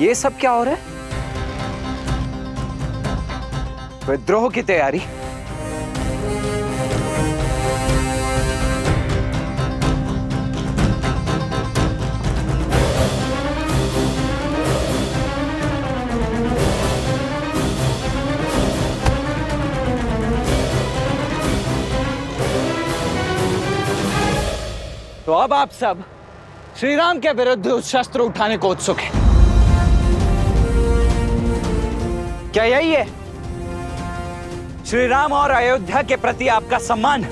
ये सब क्या हो रहा है? विद्रोह की तैयारी? तो अब आप सब श्री राम के विरुद्ध उस शस्त्र उठाने को उत्सुक हैं। क्या यही है श्री राम और अयोध्या के प्रति आपका सम्मान?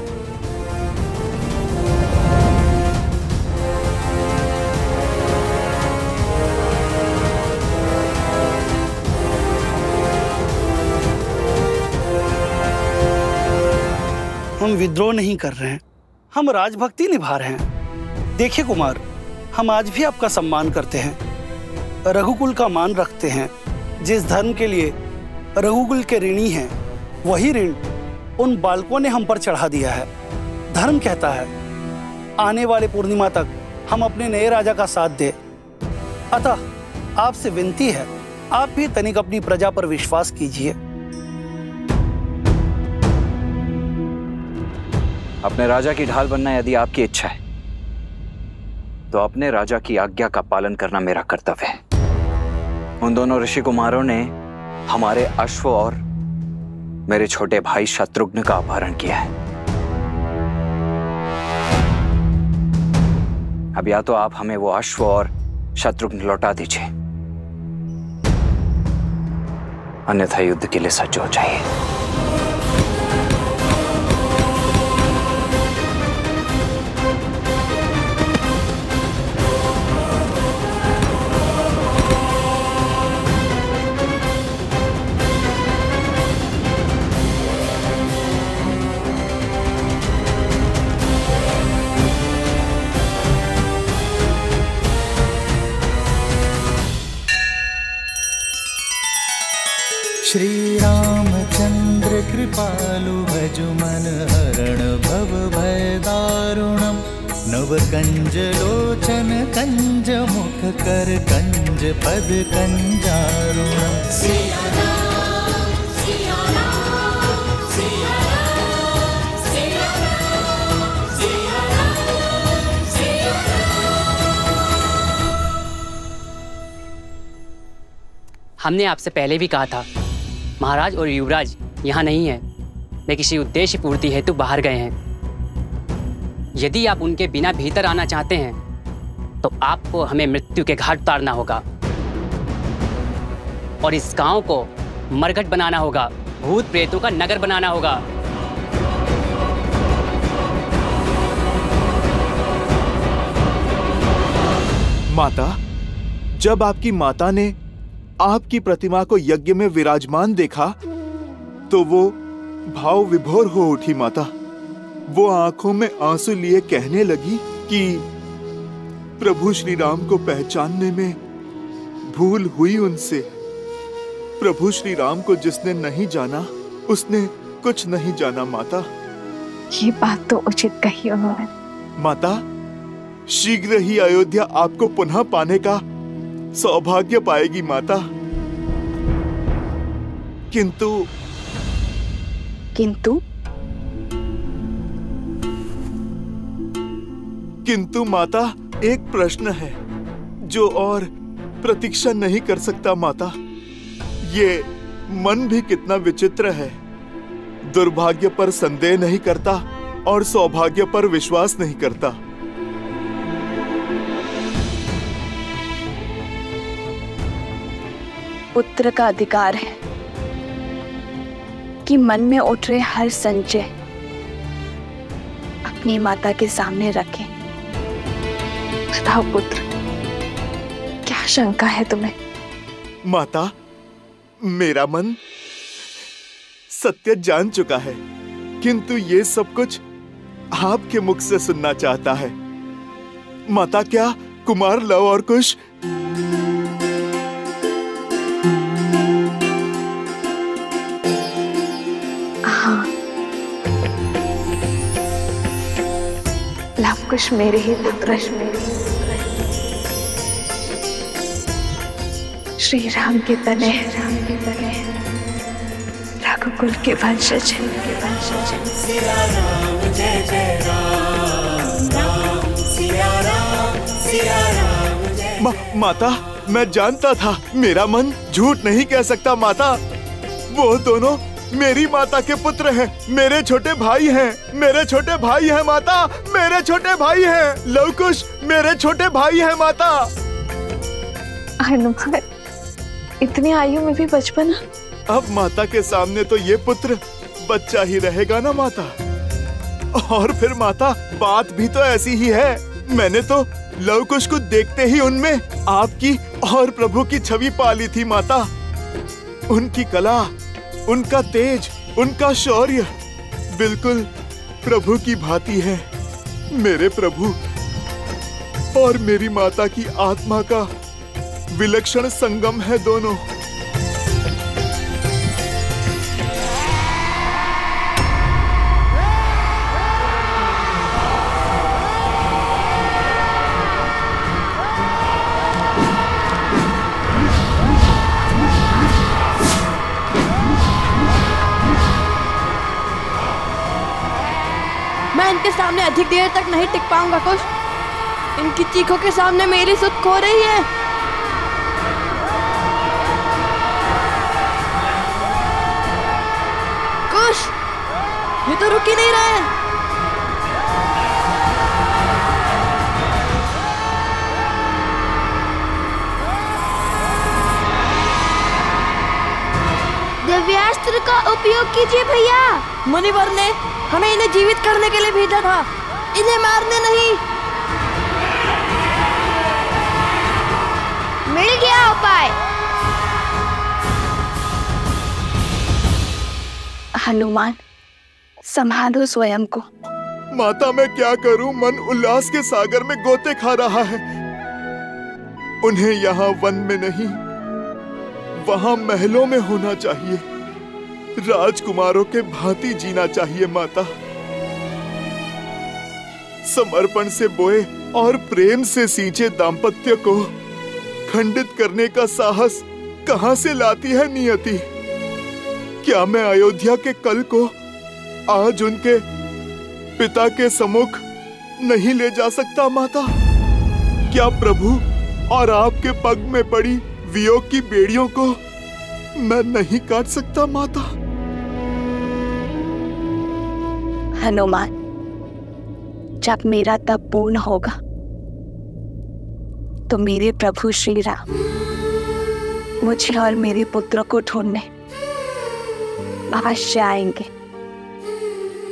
हम विद्रोह नहीं कर रहे हैं, हम राजभक्ति निभा रहे हैं। देखिए कुमार, हम आज भी आपका सम्मान करते हैं, रघुकुल का मान रखते हैं। जिस धर्म के लिए रघुकुल के ऋणी हैं, वही ऋण उन बालकों ने हम पर चढ़ा दिया है। धर्म कहता है आने वाले पूर्णिमा तक हम अपने नए राजा का साथ दें। अतः आपसे विनती है, आप भी तनिक अपनी प्रजा पर विश्वास कीजिए। अपने राजा की ढाल बनना यदि आपकी इच्छा है, तो अपने राजा की आज्ञा का पालन करना मेरा कर्तव्य है। उन दोनों ऋषि कुमारों ने हमारे अश्व और मेरे छोटे भाई शत्रुघ्न का अपहरण किया है। अब या तो आप हमें वो अश्व और शत्रुघ्न लौटा दीजिए, अन्यथा युद्ध के लिए सज्ज हो जाइए। श्री रामचंद्र कृपालु भजु मन हरण भव भय दारुणम नव कंज लोचन कंज मुख कर कंज पद कंजारुणम। हमने आपसे पहले भी कहा था, महाराज और युवराज यहाँ नहीं है, वे किसी उद्देश्य पूर्ति हेतु बाहर गए हैं। यदि आप उनके बिना भीतर आना चाहते हैं तो आपको हमें मृत्यु के घाट उतारना होगा और इस गांव को मरघट बनाना होगा, भूत प्रेतों का नगर बनाना होगा। माता, जब आपकी माता ने आपकी प्रतिमा को यज्ञ में विराजमान देखा तो वो भाव विभोर हो उठी। माता, वो आंखों में आंसू लिए कहने लगी कि प्रभु श्री राम को पहचानने में भूल हुई उनसे। प्रभु श्री राम को जिसने नहीं जाना उसने कुछ नहीं जाना। माता, ये बात तो उचित कही उन्होंने। माता, शीघ्र ही अयोध्या आपको पुनः पाने का सौभाग्य पाएगी माता। किंतु माता, एक प्रश्न है जो और प्रतीक्षा नहीं कर सकता। माता, ये मन भी कितना विचित्र है। दुर्भाग्य पर संदेह नहीं करता और सौभाग्य पर विश्वास नहीं करता। पुत्र का अधिकार है कि मन में उठ रहे हर संशय अपनी माता के सामने रखें। बताओ पुत्र, क्या शंका है तुम्हें? माता, मेरा मन सत्य जान चुका है, किंतु ये सब कुछ आपके मुख से सुनना चाहता है। माता, क्या कुमार लव और कुश कुछ मेरे ही पुत्र श्री राम के तने रघुकुल के वंशज सिया राम जय जय राम, राम सिया राम, सिया राम जय। माता, मैं जानता था, मेरा मन झूठ नहीं कह सकता माता। वो दोनों मेरी माता के पुत्र हैं, मेरे छोटे भाई हैं, मेरे छोटे भाई हैं माता, मेरे छोटे भाई हैं। लवकुश मेरे छोटे भाई हैं माता। हनुमान, इतनी आयु में भी बचपन। अब माता के सामने तो ये पुत्र बच्चा ही रहेगा ना माता। और फिर माता, बात भी तो ऐसी ही है। मैंने तो लवकुश को देखते ही उनमें आपकी और प्रभु की छवि पाली थी माता। उनकी कला, उनका तेज, उनका शौर्य बिल्कुल प्रभु की भांति है। मेरे प्रभु और मेरी माता की आत्मा का विलक्षण संगम है दोनों। मैं इनके सामने अधिक देर तक नहीं टिक पाऊंगा कुश। इनकी चीखों के सामने मेरी सुध खो रही है। कुश, ये तो रुक ही नहीं रहे। दिव्यास्त्र का उपयोग कीजिए भैया। मुनिवर ने हमें इन्हें जीवित करने के लिए भेजा था, इन्हें मारने नहीं। मिल गया उपाय। हनुमान, संभालो स्वयं को। माता, मैं क्या करूं? मन उल्लास के सागर में गोते खा रहा है। उन्हें यहाँ वन में नहीं, वहां महलों में होना चाहिए। राजकुमारों के भांति जीना चाहिए माता। समर्पण से बोए और प्रेम से सींचे दाम्पत्य को खंडित करने का साहस कहां से लाती है नियति? क्या मैं अयोध्या के कल को आज उनके पिता के सम्मुख नहीं ले जा सकता माता? क्या प्रभु और आपके पग में पड़ी वियोग की बेड़ियों को मैं नहीं काट सकता माता? हनुमान, जब मेरा तप पूर्ण होगा तो मेरे प्रभु श्री राम मुझे और मेरे पुत्रों को ढूंढने अवश्य आएंगे।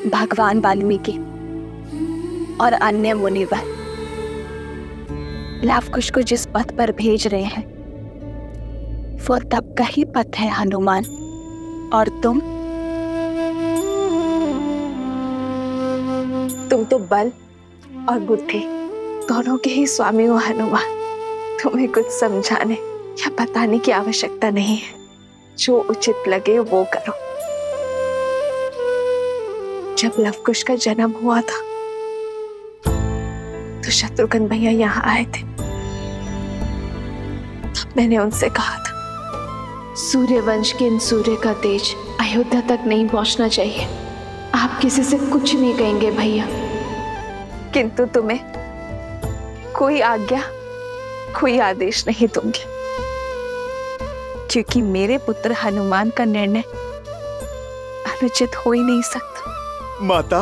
भगवान वाल्मीकि और अन्य मुनिवर लवकुश को जिस पथ पर भेज रहे हैं वो तब का ही पथ है हनुमान। और तुम तो बल और बुद्धि दोनों के ही स्वामी हो हनुमान। तुम्हें कुछ समझाने या बताने की आवश्यकता नहीं है। जो उचित लगे वो करो। जब लवकुश का जन्म हुआ था तो शत्रुघ्न भैया यहाँ आए थे। तब मैंने उनसे कहा था, सूर्यवंश के इन सूर्य का तेज अयोध्या तक नहीं पहुंचना चाहिए। आप किसी से कुछ नहीं कहेंगे भैया, किंतु तुम्हें कोई आज्ञा, कोई आदेश नहीं दूंगी, क्योंकि मेरे पुत्र हनुमान का निर्णय अनुचित हो ही नहीं सकता। माता,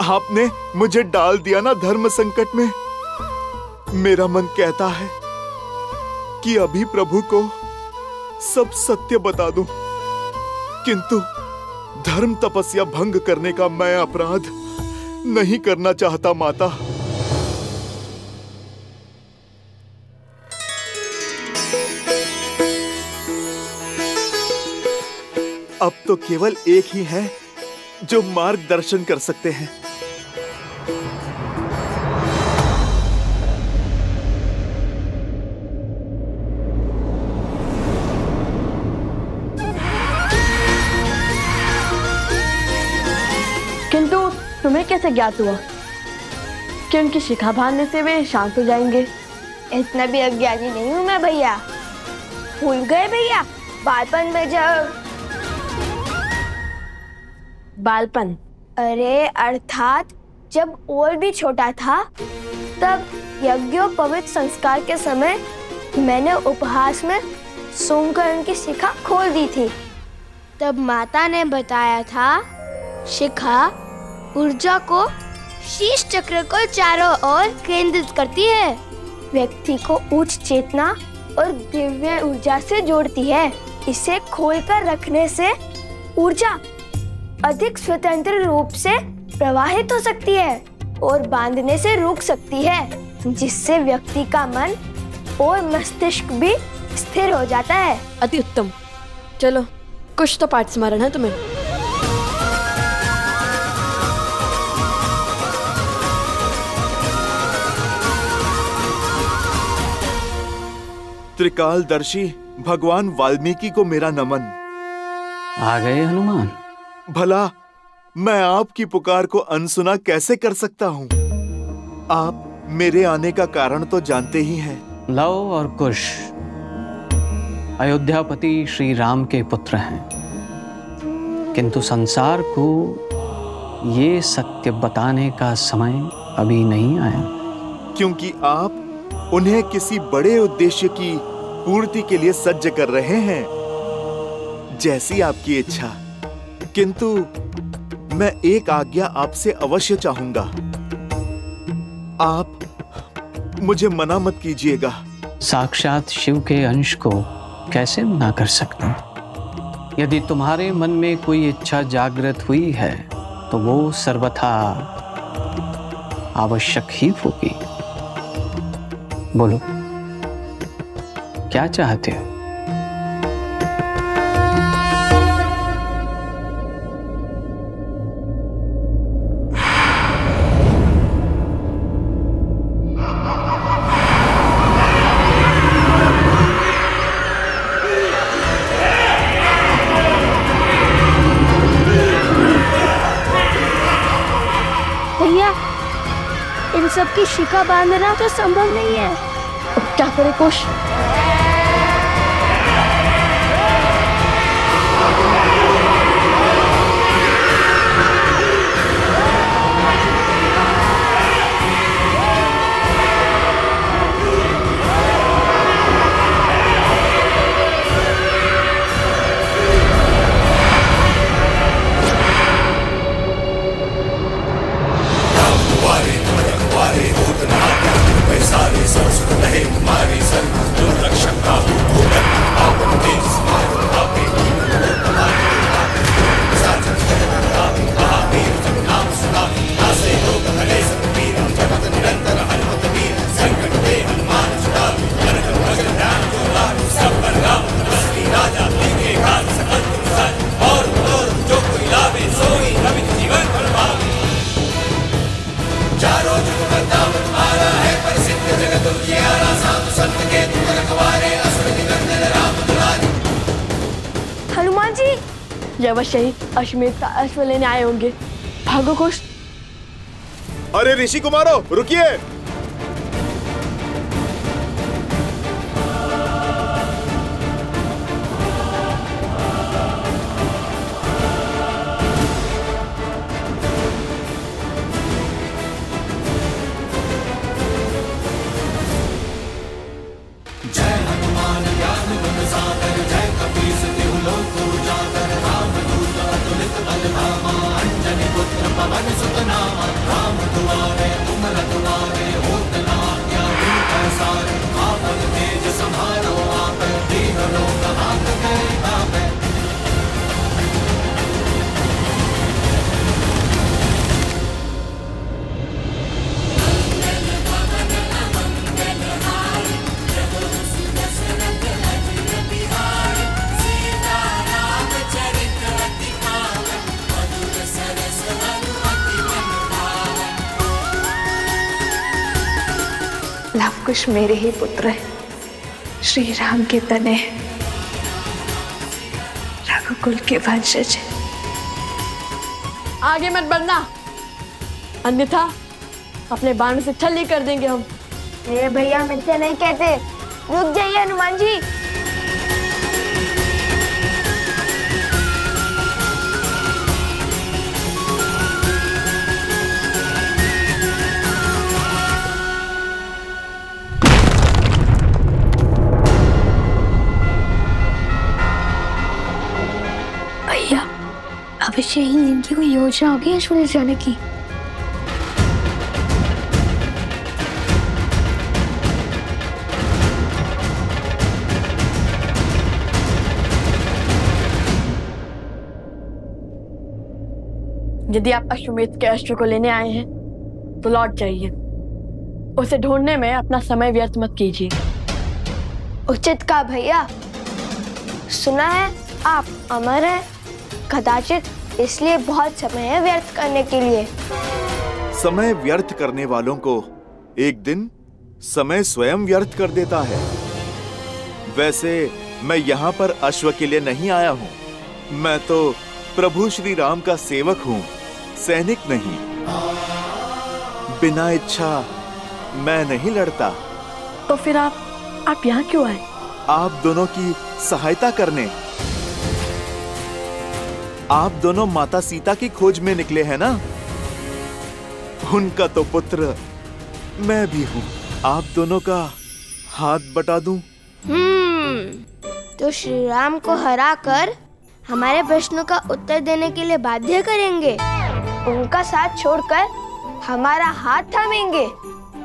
आपने मुझे डाल दिया ना धर्म संकट में। मेरा मन कहता है कि अभी प्रभु को सब सत्य बता दूं, किंतु धर्म तपस्या भंग करने का मैं अपराध नहीं करना चाहता माता। अब तो केवल एक ही है जो मार्गदर्शन कर सकते हैं। किंतु तुम्हें कैसे ज्ञात हुआ कि उनकी शिखा बांधने से वे शांत हो जाएंगे? इतना भी अज्ञानी नहीं हूं मैं भैया। भूल गए भैया, बालपन में जब बालपन? अरे अर्थात जब और भी छोटा था, तब यज्ञोपवीत संस्कार के समय मैंने उपहास में सोमकर्ण की शिखा खोल दी थी। तब माता ने बताया था, शिखा ऊर्जा को शीश चक्र को चारों ओर केंद्रित करती है, व्यक्ति को उच्च चेतना और दिव्य ऊर्जा से जोड़ती है। इसे खोलकर रखने से ऊर्जा अधिक स्वतंत्र रूप से प्रवाहित हो सकती है और बांधने से रुक सकती है, जिससे व्यक्ति का मन और मस्तिष्क भी स्थिर हो जाता है। अति उत्तम। चलो, कुछ तो पाठ स्मरण है तुम्हें। त्रिकालदर्शी भगवान वाल्मीकि को मेरा नमन। आ गए हनुमान? भला मैं आपकी पुकार को अनसुना कैसे कर सकता हूँ? आप मेरे आने का कारण तो जानते ही हैं। लव और कुश अयोध्यापति श्री राम के पुत्र हैं, किंतु संसार को ये सत्य बताने का समय अभी नहीं आया, क्योंकि आप उन्हें किसी बड़े उद्देश्य की पूर्ति के लिए सज्ज कर रहे हैं। जैसी आपकी इच्छा। किंतु मैं एक आज्ञा आपसे अवश्य चाहूंगा। आप मुझे मना मत कीजिएगा। साक्षात शिव के अंश को कैसे मना कर सकता? यदि तुम्हारे मन में कोई इच्छा जागृत हुई है तो वो सर्वथा आवश्यक ही होगी। बोलो, क्या चाहते हो? भैया, इन सब की शिखा बांधना तो संभव नहीं है। अब क्या करे कुश? हनुमान जी, अवश्य ही अश्वमेध का अश्व लेने आए होंगे। भागो कुश। अरे ऋषि कुमारों, रुकिए। लवकुश मेरे ही पुत्र है, श्री राम के तने, रघुकुल के वंशज। आगे मत बढ़ना, अन्यथा अपने बाण से छल्ली कर देंगे हम। मेरे भैया मिथ्या नहीं कहते। रुक जाइए हनुमान जी। अवश्य ही इनकी कोई योजना होगी अश्व ले जाने की। यदि आप अश्वमेध के अश्व को लेने आए हैं तो लौट जाइए। उसे ढूंढने में अपना समय व्यर्थ मत कीजिए। उचित कहा भैया। सुना है आप अमर हैं, कदाचित इसलिए बहुत समय है व्यर्थ करने के लिए। समय व्यर्थ करने वालों को एक दिन समय स्वयं व्यर्थ कर देता है। वैसे मैं यहाँ पर अश्व के लिए नहीं आया हूँ, मैं तो प्रभु श्री राम का सेवक हूँ, सैनिक नहीं। बिना इच्छा मैं नहीं लड़ता। तो फिर आप यहाँ क्यों आए? आप दोनों की सहायता करने। आप दोनों माता सीता की खोज में निकले हैं ना? उनका तो पुत्र मैं भी हूँ। आप दोनों का हाथ बटा दूं? तो श्री राम को हराकर हमारे प्रश्नों का उत्तर देने के लिए बाध्य करेंगे, उनका साथ छोड़कर हमारा हाथ थामेंगे,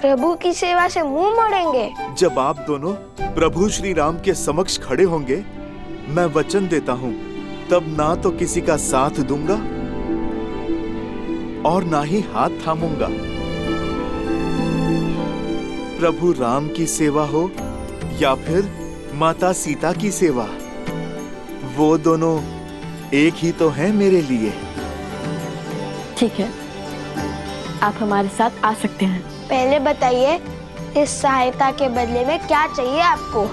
प्रभु की सेवा से मुंह मोड़ेंगे। जब आप दोनों प्रभु श्री राम के समक्ष खड़े होंगे, मैं वचन देता हूँ, तब ना तो किसी का साथ दूंगा और ना ही हाथ थामूंगा। प्रभु राम की सेवा हो या फिर माता सीता की सेवा, वो दोनों एक ही तो हैं मेरे लिए। ठीक है, आप हमारे साथ आ सकते हैं। पहले बताइए, इस सहायता के बदले में क्या चाहिए आपको?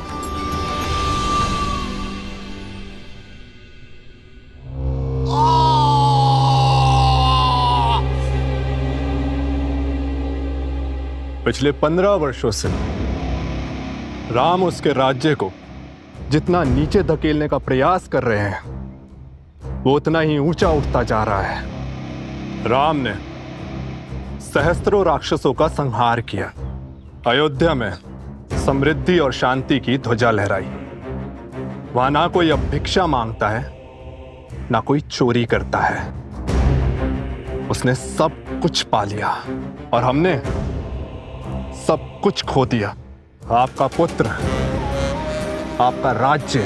पिछले 15 वर्षों से राम उसके राज्य को जितना नीचे धकेलने का प्रयास कर रहे हैं, वो उतना ही ऊंचा उठता जा रहा है। राम ने सहस्त्रों राक्षसों का संहार किया, अयोध्या में समृद्धि और शांति की ध्वजा लहराई। वहां ना कोई अब भिक्षा मांगता है, ना कोई चोरी करता है। उसने सब कुछ पा लिया और हमने सब कुछ खो दिया। आपका पुत्र, आपका राज्य,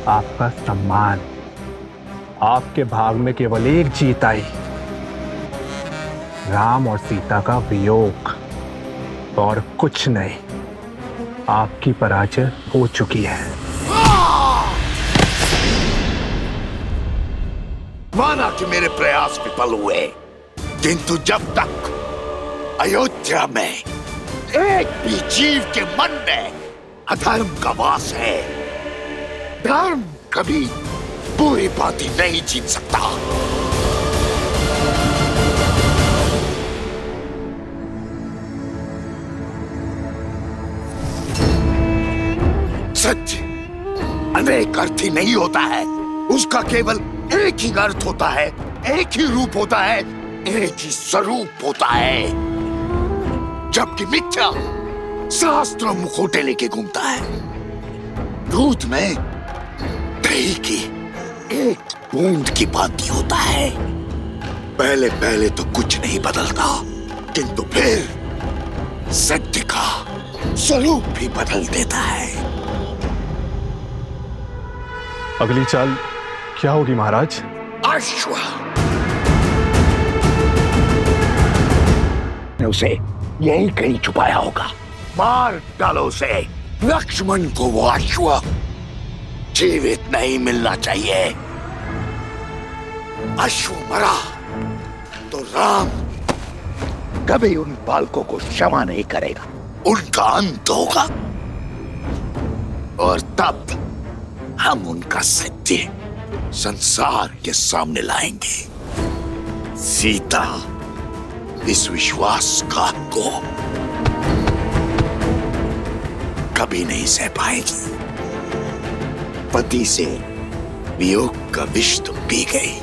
आपका सम्मान, आपके भाग में केवल एक जीत आई, राम और सीता का वियोग, और कुछ नहीं। आपकी पराजय हो चुकी है। माना कि मेरे प्रयास विफल हुए, किंतु जब तक अयोध्या में एक भी जीव के मन में अधर्म का वास है, धर्म कभी पूरी बातें नहीं जीत सकता। सत्य अनेक अर्थी नहीं होता है, उसका केवल एक ही अर्थ होता है, एक ही रूप होता है, एक ही स्वरूप होता है। जबकि मिथ्या शास्त्रों मुखोटे लेके घूमता है। दूध में दही की एक बूंद की भांति होता है। पहले पहले तो कुछ नहीं बदलता, किंतु फिर सत्य का स्वरूप भी बदल देता है। अगली चाल क्या होगी महाराज? अश्व ने उसे यही कहीं छुपाया होगा। मार डालो उसे। लक्ष्मण को वो अश्व जीवित नहीं मिलना चाहिए। अश्व मरा तो राम कभी उन बालकों को क्षमा नहीं करेगा, उनका अंत होगा। और तब हम उनका सत्य संसार के सामने लाएंगे। सीता इस विश्वासघात को कभी नहीं सह पाएगी। पति से वियोग का विष तो पी गई,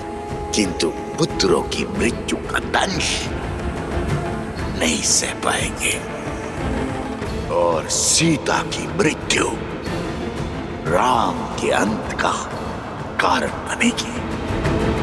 किंतु पुत्रों की मृत्यु का दंश नहीं सह पाएंगे। और सीता की मृत्यु राम के अंत का कारण बनेगी। सिया